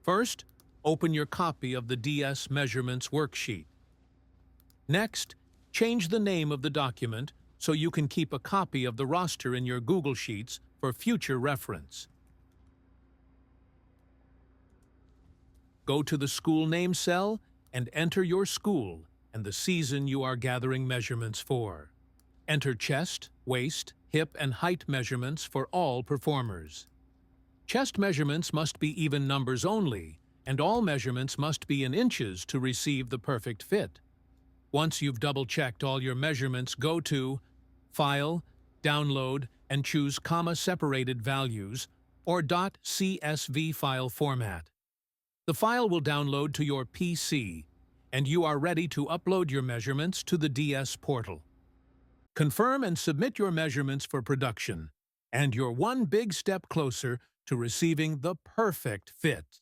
First, open your copy of the DS Measurements Worksheet. Next, change the name of the document so you can keep a copy of the roster in your Google Sheets for future reference. Go to the school name cell and enter your school and the season you are gathering measurements for. Enter chest, waist, hip, and height measurements for all performers. Chest measurements must be even numbers only, and all measurements must be in inches to receive the perfect fit. Once you've double-checked all your measurements, go to File, Download, and choose comma-separated values or .csv file format. The file will download to your PC, and you are ready to upload your measurements to the DS portal. Confirm and submit your measurements for production, and you're one big step closer to receiving the perfect fit.